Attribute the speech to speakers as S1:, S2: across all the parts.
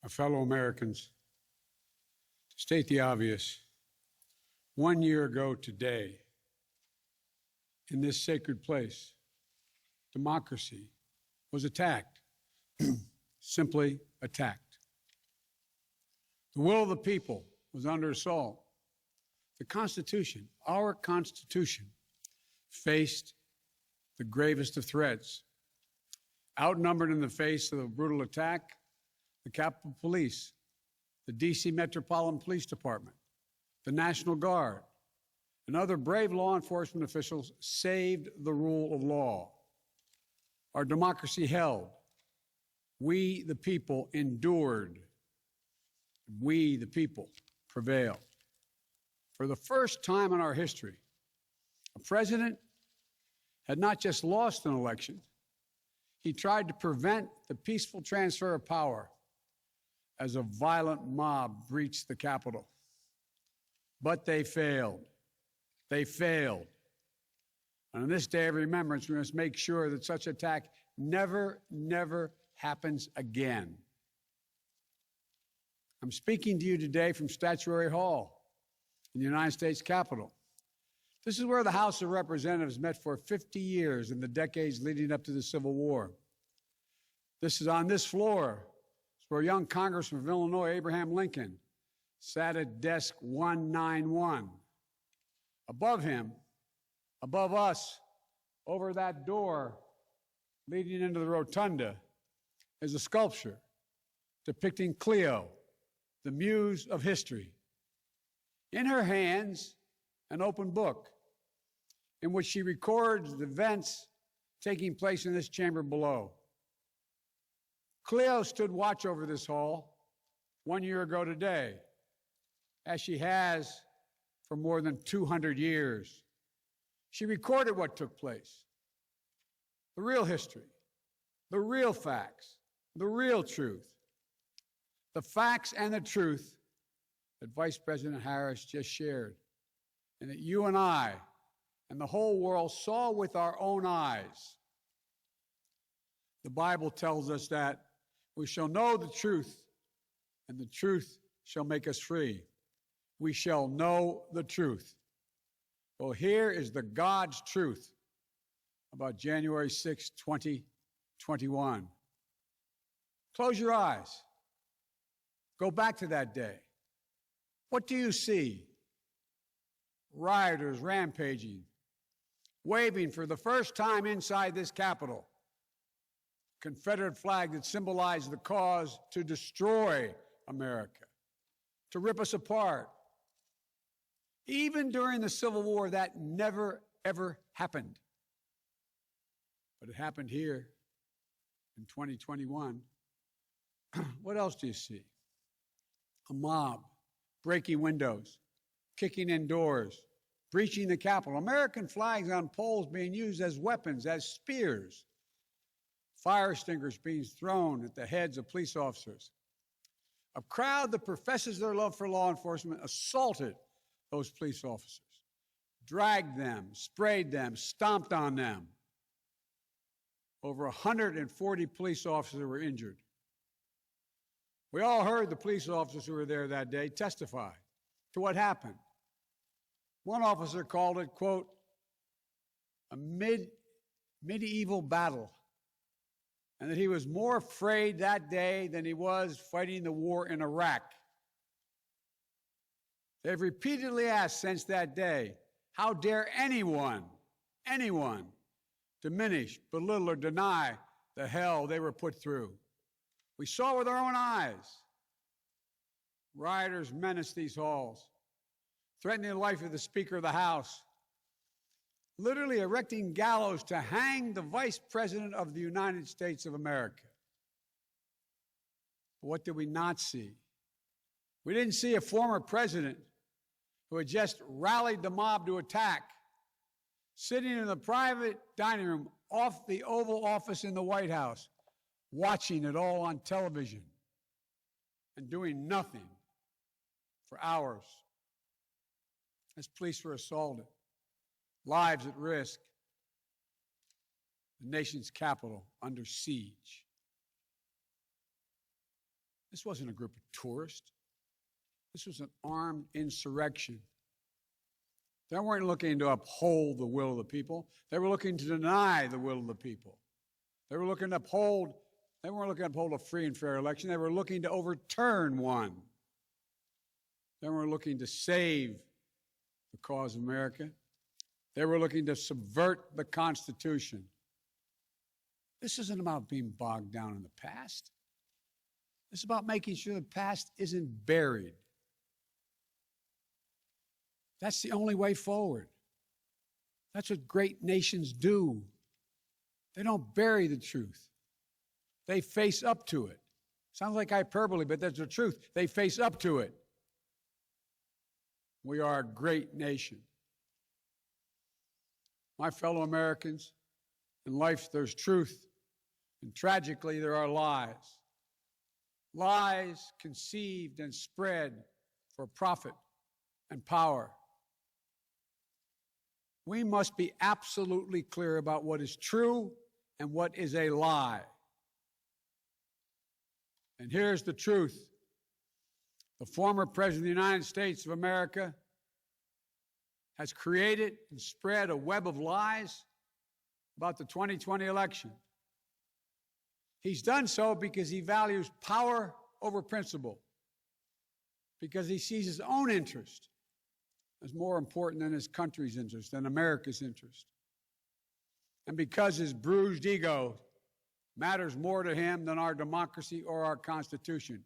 S1: our fellow Americans, to state the obvious, 1 year ago today, in this sacred place, democracy was attacked, simply attacked. The will of the people was under assault. The Constitution, our Constitution, faced the gravest of threats. Outnumbered in the face of a brutal attack, the Capitol Police, the D.C. Metropolitan Police Department, the National Guard, and other brave law enforcement officials saved the rule of law. Our democracy held. We, the people, endured. We, the people, prevailed. For the first time in our history, a president had not just lost an election, he tried to prevent the peaceful transfer of power as a violent mob breached the Capitol. But they failed. They failed. And on this day of remembrance, we must make sure that such attack never happens again. I'm speaking to you today from Statuary Hall in the United States Capitol. This is where the House of Representatives met for 50 years in the decades leading up to the Civil War. This is on this floor where young Congressman of Illinois, Abraham Lincoln, sat at desk 191. Above him, above us, over that door leading into the rotunda, is a sculpture depicting Cleo, the muse of history. In her hands, an open book in which she records the events taking place in this chamber below. Cleo stood watch over this hall 1 year ago today, as she has for more than 200 years. She recorded what took place, the real history, the real facts, the real truth, the facts and the truth that Vice President Harris just shared, and that you and I and the whole world saw with our own eyes. The Bible tells us that we shall know the truth, and the truth shall make us free. We shall know the truth. Well, here is the God's truth about January 6, 2021. Close your eyes. Go back to that day. What do you see? Rioters rampaging, waving for the first time inside this Capitol Confederate flag that symbolized the cause to destroy America, to rip us apart. Even during the Civil War, that never, ever happened. But it happened here in 2021. What else do you see? A mob breaking windows, kicking in doors, breaching the Capitol, American flags on poles being used as weapons, as spears, fire extinguishers being thrown at the heads of police officers. A crowd that professes their love for law enforcement assaulted those police officers, dragged them, sprayed them, stomped on them. Over 140 police officers were injured. We all heard the police officers who were there that day testify to what happened. One officer called it, quote, a medieval battle, and that he was more afraid that day than he was fighting the war in Iraq. They've repeatedly asked since that day, how dare anyone diminish, belittle, or deny the hell they were put through? We saw with our own eyes. Rioters menaced these halls, threatening the life of the Speaker of the House, literally erecting gallows to hang the Vice President of the United States of America. But what did we not see? We didn't see a former president who had just rallied the mob to attack, sitting in the private dining room off the Oval Office in the White House, watching it all on television and doing nothing for hours as police were assaulted, lives at risk, the nation's capital under siege. This wasn't a group of tourists. This was an armed insurrection. They weren't looking to uphold the will of the people. They were looking to deny the will of the people. They weren't looking to uphold a free and fair election. They were looking to overturn one. They weren't looking to save the cause of America. They were looking to subvert the Constitution. This isn't about being bogged down in the past. It's about making sure the past isn't buried. That's the only way forward. That's what great nations do. They don't bury the truth. They face up to it. Sounds like hyperbole, but that's the truth. They face up to it. We are a great nation. My fellow Americans, in life there's truth, and tragically there are lies. Lies conceived and spread for profit and power. We must be absolutely clear about what is true and what is a lie. And here's the truth. The former President of the United States of America has created and spread a web of lies about the 2020 election. He's done so because he values power over principle, because he sees his own interest as more important than his country's interest, than America's interest, and because his bruised ego matters more to him than our democracy or our Constitution.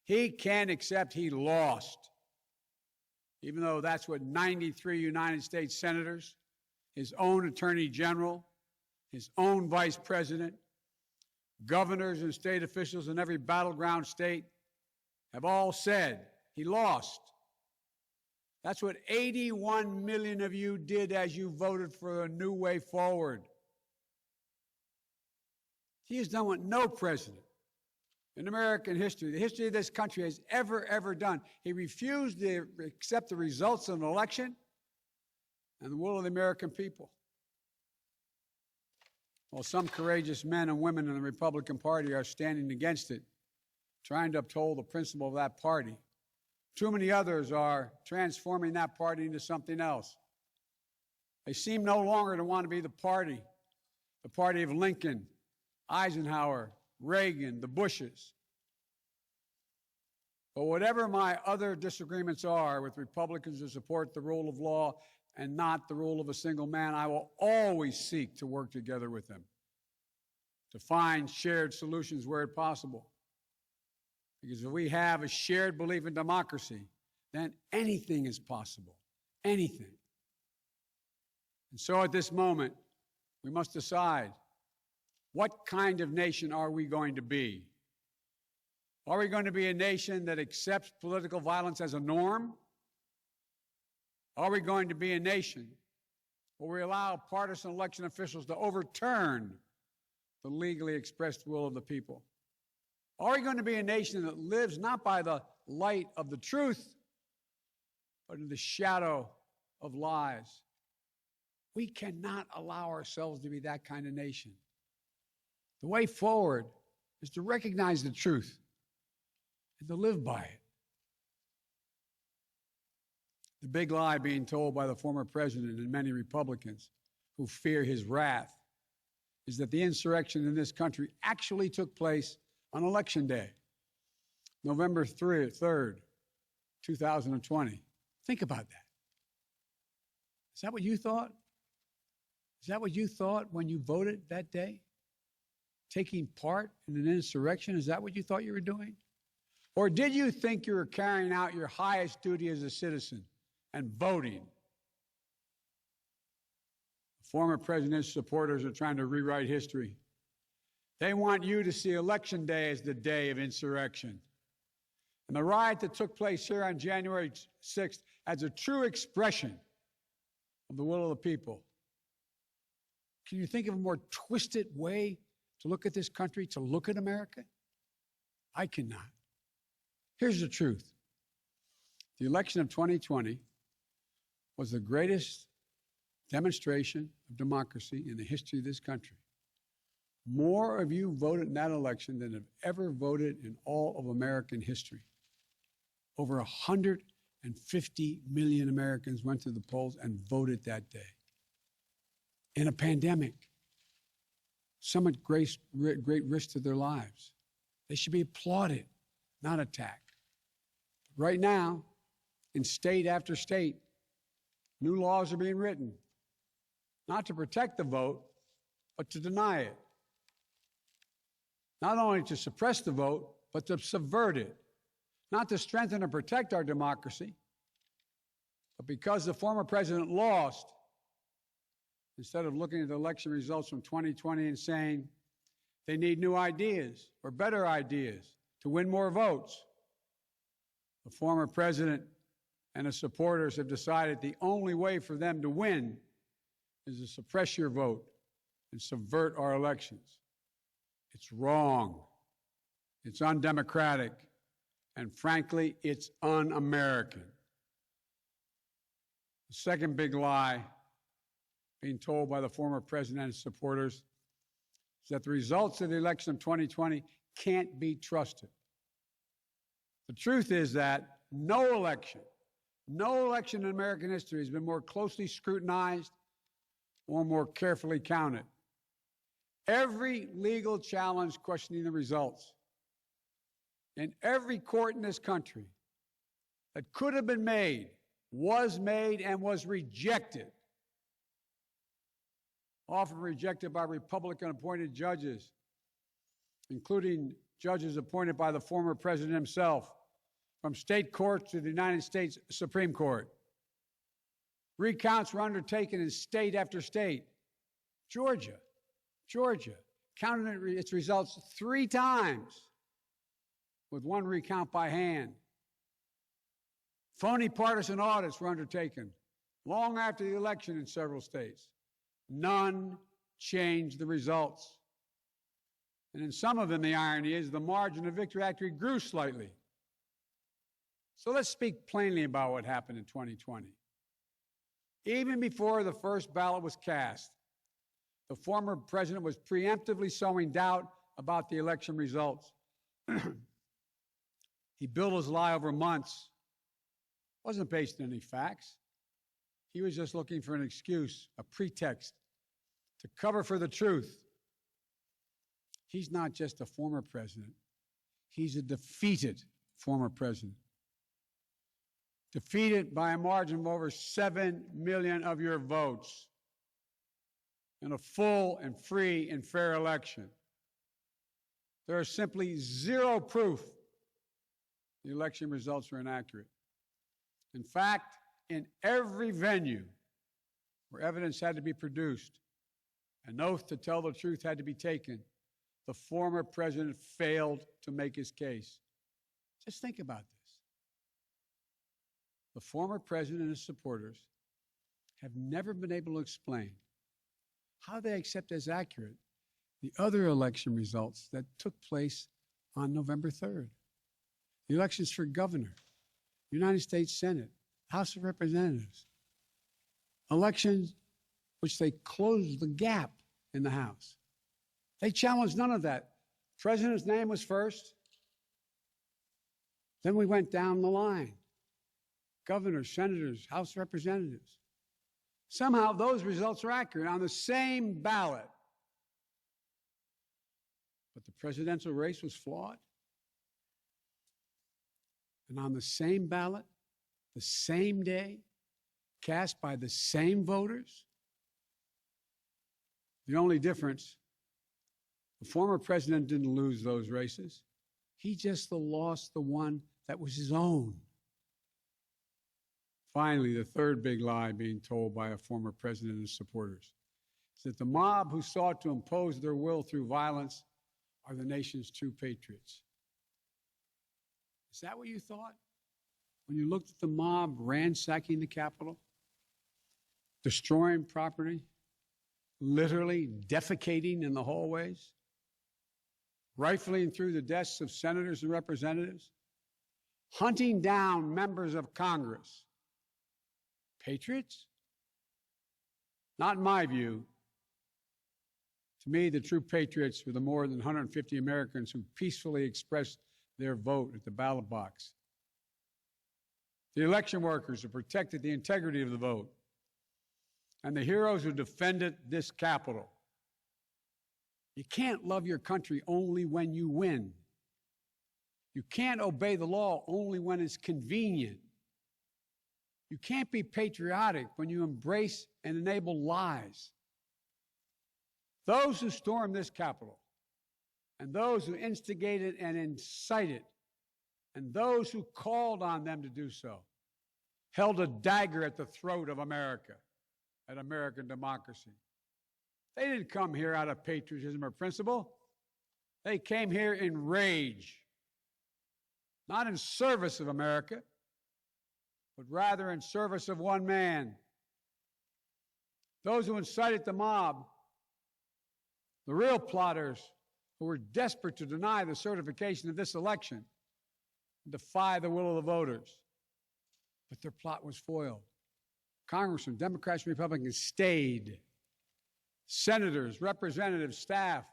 S1: He can't accept he lost, even though that's what 93 United States senators, his own attorney general, his own vice president, governors and state officials in every battleground state have all said. He lost. That's what 81 million of you did as you voted for a new way forward. He has done what no president in American history, the history of this country, has ever done. He refused to accept the results of an election and the will of the American people. While some courageous men and women in the Republican Party are standing against it, trying to uphold the principle of that party, too many others are transforming that party into something else. They seem no longer to want to be the party of Lincoln, Eisenhower, Reagan, the Bushes. But whatever my other disagreements are with Republicans who support the rule of law and not the rule of a single man, I will always seek to work together with them to find shared solutions where possible. Because if we have a shared belief in democracy, then anything is possible. Anything. And so at this moment, we must decide, what kind of nation are we going to be? Are we going to be a nation that accepts political violence as a norm? Are we going to be a nation where we allow partisan election officials to overturn the legally expressed will of the people? Are we going to be a nation that lives not by the light of the truth, but in the shadow of lies? We cannot allow ourselves to be that kind of nation. The way forward is to recognize the truth and to live by it. The big lie being told by the former president and many Republicans who fear his wrath is that the insurrection in this country actually took place on Election Day, November 3rd, 2020. Think about that. Is that what you thought? Is that what you thought when you voted that day? Taking part in an insurrection? Is that what you thought you were doing? Or did you think you were carrying out your highest duty as a citizen and voting? Former president's supporters are trying to rewrite history. They want you to see Election Day as the day of insurrection. And the riot that took place here on January 6th as a true expression of the will of the people. Can you think of a more twisted way to look at this country, to look at America? I cannot. Here's the truth. The election of 2020 was the greatest demonstration of democracy in the history of this country. More of you voted in that election than have ever voted in all of American history. Over 150 million Americans went to the polls and voted that day. In a pandemic, some at great risk to their lives. They should be applauded, not attacked. Right now, in state after state, new laws are being written, not to protect the vote, but to deny it. Not only to suppress the vote, but to subvert it. Not to strengthen or protect our democracy, but because the former president lost, instead of looking at the election results from 2020 and saying they need new ideas or better ideas to win more votes, the former president and his supporters have decided the only way for them to win is to suppress your vote and subvert our elections. It's wrong. It's undemocratic. And frankly, it's un-American. The second big lie being told by the former president and his supporters is that the results of the election of 2020 can't be trusted. The truth is that no election in American history has been more closely scrutinized or more carefully counted. Every legal challenge questioning the results in every court in this country that could have been made was made and was rejected. Often rejected by Republican-appointed judges, including judges appointed by the former president himself, from state courts to the United States Supreme Court. Recounts were undertaken in state after state. Georgia counted its results 3 times, with 1 recount by hand. Phony partisan audits were undertaken long after the election in several states. None changed the results. And in some of them, the irony is the margin of victory actually grew slightly. So let's speak plainly about what happened in 2020. Even before the first ballot was cast, the former president was preemptively sowing doubt about the election results. He built his lie over months. It wasn't based on any facts. He was just looking for an excuse, a pretext, to cover for the truth. He's not just a former president. He's a defeated former president. Defeated by a margin of over 7 million of your votes in a full and free and fair election. There is simply zero proof the election results were inaccurate. In fact, in every venue where evidence had to be produced, an oath to tell the truth had to be taken, the former president failed to make his case. Just think about this. The former president and his supporters have never been able to explain how they accept as accurate the other election results that took place on November 3rd. The elections for governor, United States Senate, House of Representatives. Elections which they closed the gap in the House. They challenged none of that. President's name was first. Then we went down the line. Governors, senators, House of Representatives. Somehow those results are accurate on the same ballot. But the presidential race was flawed. And on the same ballot, the same day, cast by the same voters. The only difference, the former president didn't lose those races. He just lost the one that was his own. Finally, the third big lie being told by a former president and his supporters is that the mob who sought to impose their will through violence are the nation's true patriots. Is that what you thought when you looked at the mob ransacking the Capitol, destroying property, literally defecating in the hallways, rifling through the desks of senators and representatives, hunting down members of Congress? Patriots? Not in my view. To me, the true patriots were the more than 150 Americans who peacefully expressed their vote at the ballot box. The election workers who protected the integrity of the vote. And the heroes who defended this Capitol. You can't love your country only when you win. You can't obey the law only when it's convenient. You can't be patriotic when you embrace and enable lies. Those who stormed this Capitol, and those who instigated and incited, and those who called on them to do so, held a dagger at the throat of America, at American democracy. They didn't come here out of patriotism or principle. They came here in rage, not in service of America, but rather in service of one man. Those who incited the mob, the real plotters who were desperate to deny the certification of this election, and defy the will of the voters. But their plot was foiled. Congressmen, Democrats and Republicans stayed. Senators, representatives, staff,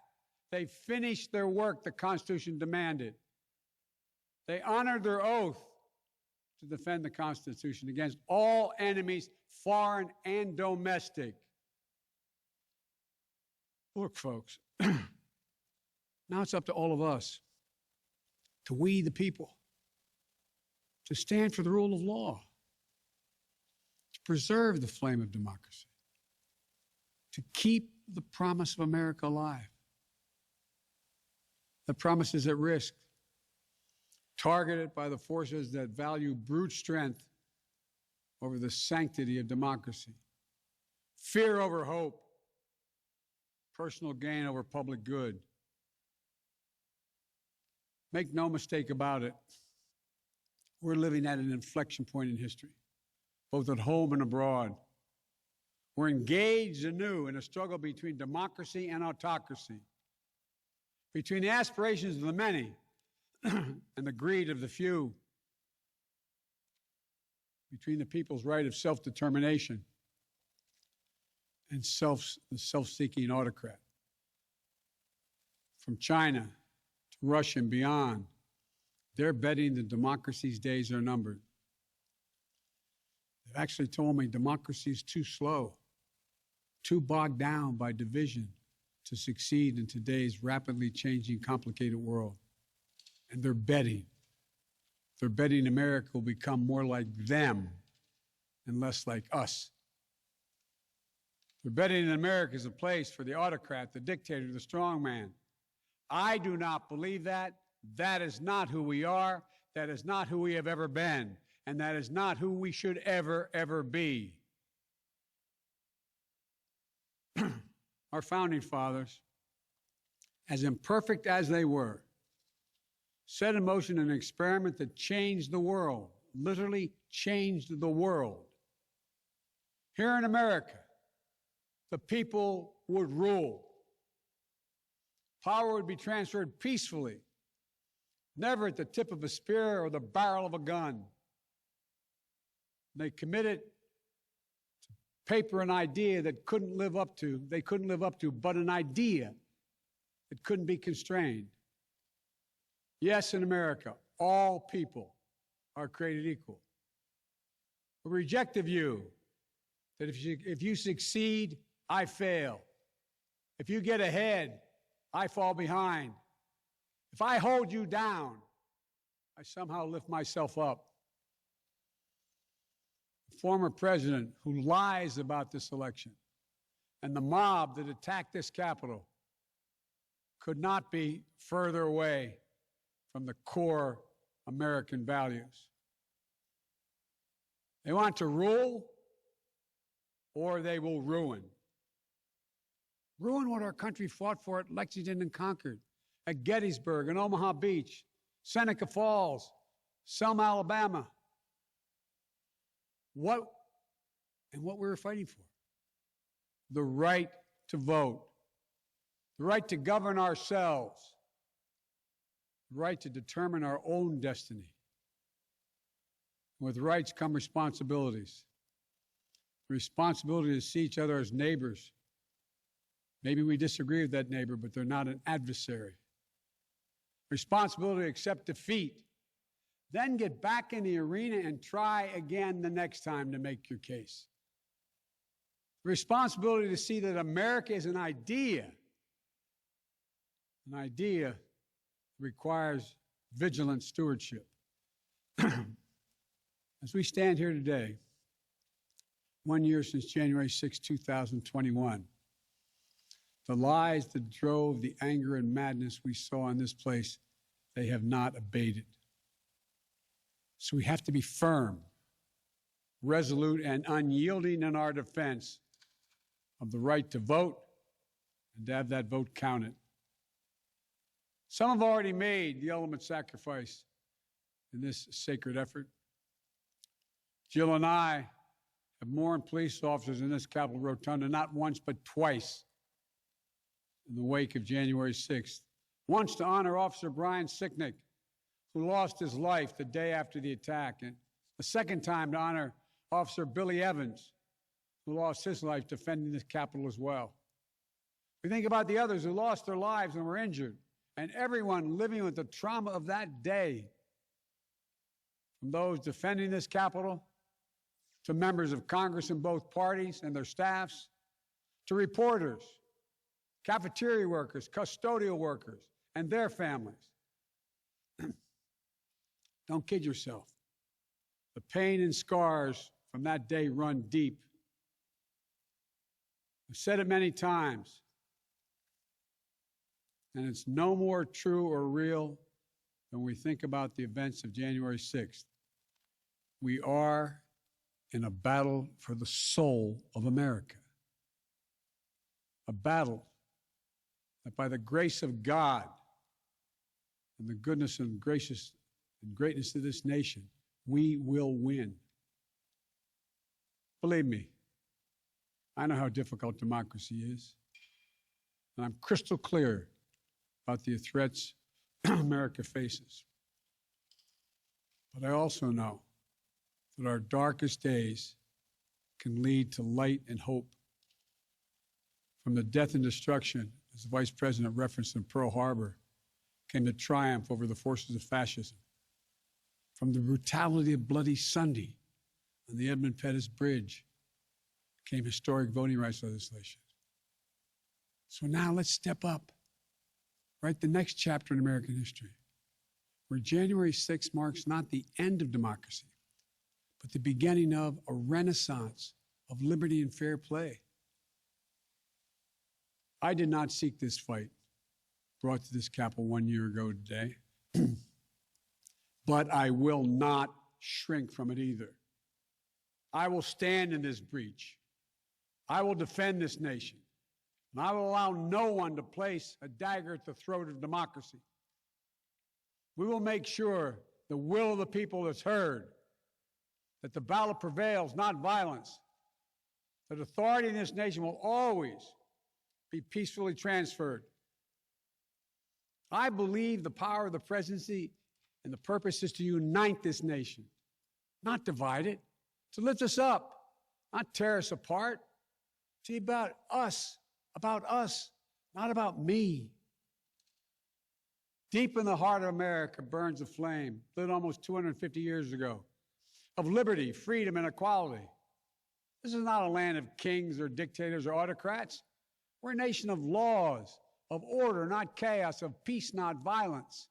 S1: they finished their work the Constitution demanded. They honored their oath to defend the Constitution against all enemies, foreign and domestic. Look, folks, now it's up to all of us, to we the people, to stand for the rule of law, to preserve the flame of democracy, to keep the promise of America alive. The promise is at risk, targeted by the forces that value brute strength over the sanctity of democracy, fear over hope, personal gain over public good. Make no mistake about it, we're living at an inflection point in history, both at home and abroad. We're engaged anew in a struggle between democracy and autocracy, between the aspirations of the many and the greed of the few, between the people's right of self-determination and the self-seeking autocrat. From China to Russia and beyond, they're betting that democracy's days are numbered. They've actually told me democracy is too slow, too bogged down by division to succeed in today's rapidly changing, complicated world. And they're betting. They're betting America will become more like them and less like us. They're betting that America is a place for the autocrat, the dictator, the strongman. I do not believe that. That is not who we are. That is not who we have ever been. And that is not who we should ever, ever be. Our founding fathers, as imperfect as they were, set in motion an experiment that changed the world, literally changed the world. Here in America, the people would rule. Power would be transferred peacefully, never at the tip of a spear or the barrel of a gun. They committed to paper an idea that they couldn't live up to, but an idea that couldn't be constrained. Yes, in America, all people are created equal. We reject the view that if you succeed, I fail. If you get ahead, I fall behind. If I hold you down, I somehow lift myself up. The former president who lies about this election and the mob that attacked this Capitol could not be further away from the core American values. They want to rule, or they will ruin. Ruin what our country fought for at Lexington and Concord, at Gettysburg and Omaha Beach, Seneca Falls, Selma, Alabama. What we were fighting for? The right to vote, the right to govern ourselves, the right to determine our own destiny. With rights come responsibilities. The responsibility to see each other as neighbors, Maybe we disagree with that neighbor, but they're not an adversary. Responsibility to accept defeat. Then get back in the arena and try again the next time to make your case. Responsibility to see that America is an idea. An idea requires vigilant stewardship. As we stand here today, 1 year since January 6, 2021, the lies that drove the anger and madness we saw in this place, they have not abated. So we have to be firm, resolute, and unyielding in our defense of the right to vote and to have that vote counted. Some have already made the ultimate sacrifice in this sacred effort. Jill and I have mourned police officers in this Capitol Rotunda not once but twice in the wake of January 6th. Once to honor Officer Brian Sicknick, who lost his life the day after the attack, and a second time to honor Officer Billy Evans, who lost his life defending this Capitol as well. We think about the others who lost their lives and were injured, and everyone living with the trauma of that day, from those defending this Capitol, to members of Congress in both parties and their staffs, to reporters, cafeteria workers, custodial workers, and their families. Don't kid yourself. The pain and scars from that day run deep. I've said it many times, and it's no more true or real than we think about the events of January 6th. We are in a battle for the soul of America. A battle that by the grace of God and the goodness and greatness of this nation, we will win. Believe me, I know how difficult democracy is, and I'm crystal clear about the threats America faces. But I also know that our darkest days can lead to light and hope. From the death and destruction, as the Vice President referenced in Pearl Harbor, came the triumph over the forces of fascism. From the brutality of Bloody Sunday on the Edmund Pettus Bridge came historic voting rights legislation. So now let's step up, write the next chapter in American history, where January 6th marks not the end of democracy, but the beginning of a renaissance of liberty and fair play. I did not seek this fight brought to this Capitol 1 year ago today, but I will not shrink from it either. I will stand in this breach. I will defend this nation, and I will allow no one to place a dagger at the throat of democracy. We will make sure the will of the people is heard, that the ballot prevails, not violence, that authority in this nation will always be peacefully transferred. I believe the power of the presidency and the purpose is to unite this nation, not divide it, to lift us up, not tear us apart. See, about us, not about me. Deep in the heart of America burns a flame, lit almost 250 years ago, of liberty, freedom, and equality. This is not a land of kings or dictators or autocrats. We're a nation of laws, of order, not chaos, of peace, not violence.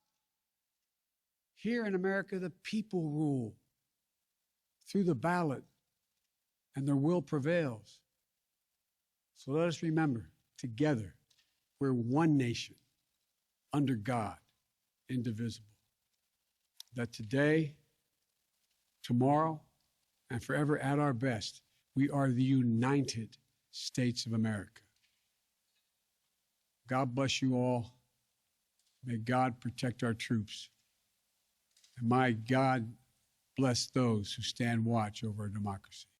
S1: Here in America, the people rule through the ballot, and their will prevails. So let us remember, together, we're one nation, under God, indivisible. That today, tomorrow, and forever at our best, we are the United States of America. God bless you all. May God protect our troops. And may God bless those who stand watch over our democracy.